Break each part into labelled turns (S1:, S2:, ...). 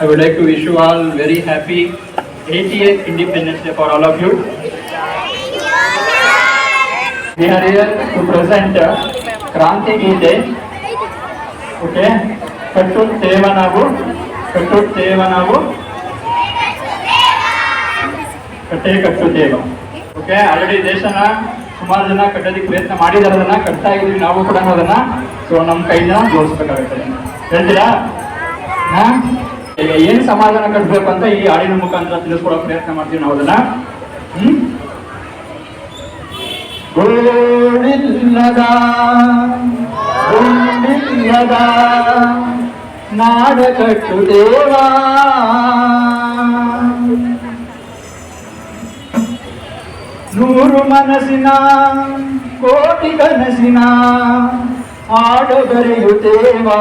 S1: I would like to wish you all very happy 80th Independence Day for all of you. We are here to present Kranti Geete. Okay. Kattut Devanavu. Kattut Devanavu. Katte Kattu Deva. Okay. Already ದೇಶನ ಸುಮಾರು ಜನ ಕಟ್ಟೋದಕ್ಕೆ ಪ್ರಯತ್ನ ಮಾಡಿದಾರೆ, ಅದನ್ನ ಕಟ್ತಾ ಇದೀವಿ ನಾವು ಕೂಡ ಅದನ್ನ. ಸೊ ನಮ್ಮ ಕೈನ ಜೋಡಿಸ್ಬೇಕಾಗುತ್ತೆ. ಹೇಳ್ತೀರಾ? ಈಗ ಏನ್ ಸಮಾಧಾನ ಕಟ್ಟಬೇಕು ಅಂತ ಈ ಹಾಡಿನ ಮುಖಾಂತರ ತಿಳಿಸ್ಕೊಡೋ ಪ್ರಯತ್ನ ಮಾಡ್ತೀವಿ ನಾವು ಅದನ್ನ. ಗೋಳಿಲ್ಲದ ಗುಂಡಿಲ್ಲದ ನಾಡ ಕಟ್ಟು ದೇವಾ, ನೂರು ಮನಸ್ಸಿನ ಕೋಟಿ ಕನಸಿನ ಹಾಡ ಬರೆಯುತ್ತೇವಾ,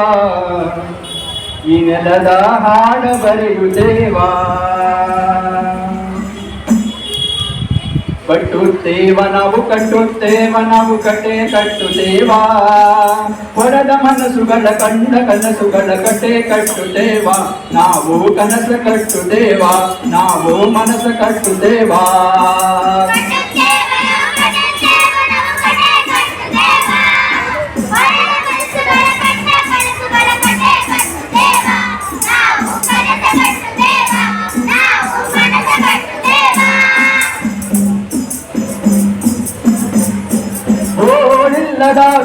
S1: ಈ ನೆಲದ ಹಾಡ ಬರೆಯುತ್ತೇವಾ. ಕಟ್ಟುತ್ತೇವ ನಾವು ಕಟ್ಟುತ್ತೇವ ನಾವು ಕಟ್ಟೆ ಕಟ್ಟುತ್ತೇವಾ, ಹೊರದ ಮನಸ್ಸುಗಳ ಕಂಡ ಕನಸುಗಳ ಕಟ್ಟೆ ಕಟ್ಟುತ್ತೇವಾ, ನಾವು ಕನಸ ಕಟ್ಟುತ್ತೇವಾ, ನಾವು ಮನಸ್ಸ ಕಟ್ಟುತ್ತೇವಾ.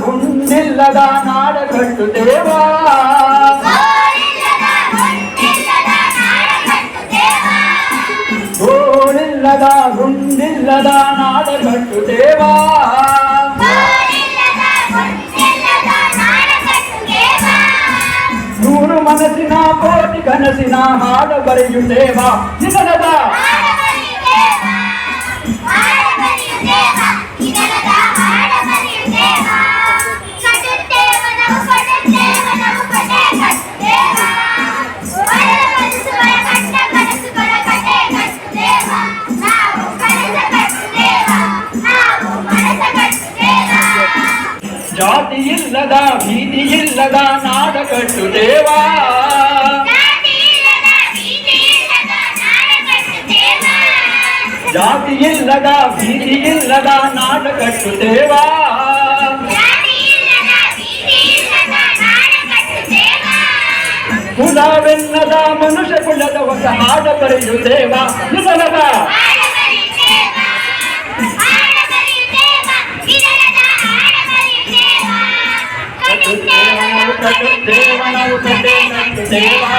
S1: ಗುಂಡಿಲ್ಲದ ನಾಡ ಕಟ್ಟುತ್ತೇವಾ, ಗೋಳಿಲ್ಲದ ಗುಂಡಿಲ್ಲದ ನಾಡ ಕಟ್ಟುತ್ತೇವಾ, ನೂರು ಮನಸ್ಸಿನ ಕೋಟಿ ಕನಸಿನ ಹಾಡ ಬರೆಯುತ್ತೇವಾ. ನಿಧನದ ಜಾತಿ ಇಲ್ಲದ ಭೀತಿ ಇಲ್ಲದ ನಾಡ ಕಟ್ಟುತ್ತೇವಾ, ಜಾತಿ ಇಲ್ಲದ ಭೀತಿ ಇಲ್ಲದ ನಾಡ ಕಟ್ಟುತ್ತೇವಾ, ಕುಲವೆನ್ನದ ಮನುಷ್ಯ ಕುಲದ ಹೊಸ ಹಾಡ ಬರೆಯುತ್ತೇವಾ. ನಿಧನದ ಕಟ್ಟುತ್ತೇವ ನಾವು ಕಟ್ಟೆ ಕಟ್ಟುತ್ತೇವಾ,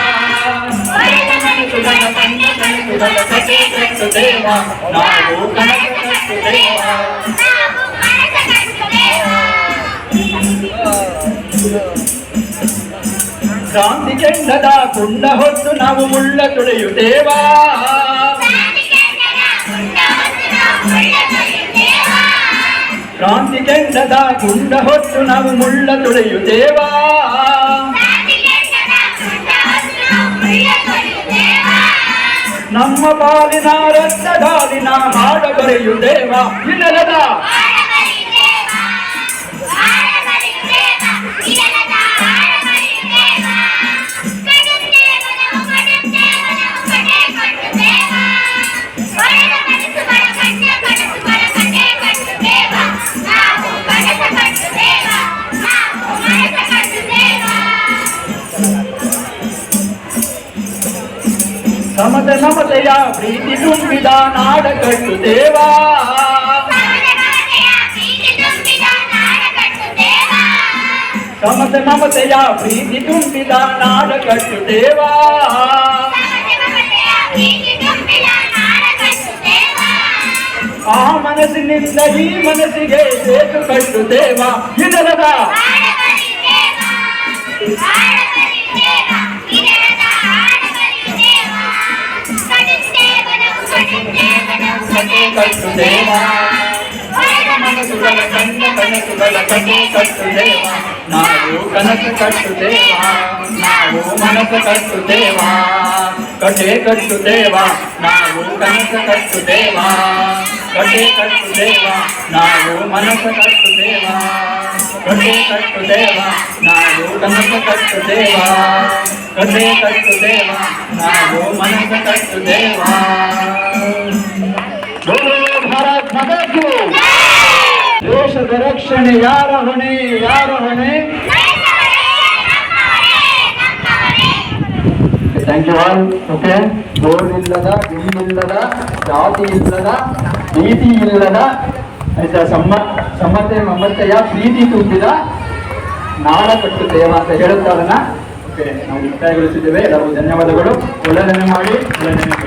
S1: ಮನಸ್ಸುಗಳ ಕಂಡ ಕನಸುಗಳ ಕಟ್ಟೆ ಕಟ್ಟುತ್ತೇವಾ, ನಾವು ಕನಸ ಕಟ್ಟುತ್ತೇವಾ. ಕ್ರಾಂತಿ ಕೆಂಡದ ಕುಂಡ ಹೊತ್ತು ನಾವು ಮುಳ್ಳ ತುಳಿಯುತ್ತೇವಾ, ಕ್ರಾಂತಿ ಕೆಂಡದ ಕುಂಡ ಹೊತ್ತು ನಾವು ಮುಳ್ಳ ತುಳಿಯುತ್ತೇವಾ, ನಮ್ಮ ಪಾಲಿನ ರಕ್ತದಾಲಿನ ಹಾಡ ಬರೆಯುತ್ತೇವಾ. ನಿಧನದ ಸಮತೆ ನಮತೆಯ ಪ್ರೀತಿ ತುಂಬಿದ ನಾಡ ಕಟ್ಟುತ್ತೇವಾ, ಸಮತೆ ಮಮತೆಯ ಪ್ರೀತಿ ತುಂಬಿದ ನಾಡ ಕಟ್ಟುತ್ತೇವಾ, ಆ ಮನಸ್ಸಿನಿಂದ ಈ ಮನಸ್ಸಿಗೆ ಸೇತು ಕಟ್ಟುತ್ತೇವಾ. ನಿಧನದ ಕಟ್ಟುತ್ತೇವಾ, ಮನಸ್ಸುಗಳ ಕಂಡ ಕನಸುಗಳ ಕಟ್ಟೆ ಕಟ್ಟುತ್ತೇವಾ, ನಾವು ಕನಸು ಕಟ್ಟುತ್ತೇವಾ, ನಾವು ಮನಸ್ಸ ಕಟ್ಟುತ್ತೇವಾ, ಕಟ್ಟೆ ಕಟ್ಟುತ್ತೇವಾ, ನಾವು ಕನಸ ಕಟ್ಟುತ್ತೇವಾ, ಕಟ್ಟೆ ಕಟ್ಟುತ್ತೇವಾ, ನಾವು ಮನಸ್ಸ ಕಟ್ಟುತ್ತೇವಾ. ಕತೆ ಕಟ್ಟುತ್ತೇವ ನಾವು ಕನಸ ಕಟ್ಟುತ್ತೇವ ಕತೆ ಕಟ್ಟುತ್ತೇವ ನಾವು ಮನಸ್ಸ ಕಟ್ಟುತ್ತೇವ ಭಾರತ್ ಮಾತಾ ಕಿ ದೇಶದ ರಕ್ಷಣೆ ಯಾರ ಹೊಣೆ ಯಾರ ಹೊಣೆ thank you all okay board ಇಲ್ಲದ ಗುಂಡಿಲ್ಲದ ಜಾತಿ ಇಲ್ಲದ ನೀತಿ ಇಲ್ಲದ ಆಯ್ತಾ ಸಮ್ಮತೆ ಮಮತೆಯ ಪ್ರೀತಿ ತುಂಬಿದ ನಾಡ ಕಟ್ಟುತ್ತೇವ ಅಂತ ಹೇಳುತ್ತಾರನ್ನ ಓಕೆ ನಾವು ಮುಕ್ತಾಯಗೊಳಿಸಿದ್ದೇವೆ ಎಲ್ಲರಿಗೂ ಧನ್ಯವಾದಗಳು ಒಳ್ಳೆಯದನ್ನು ಮಾಡಿ ಒಳ್ಳೆಯದನ್ನು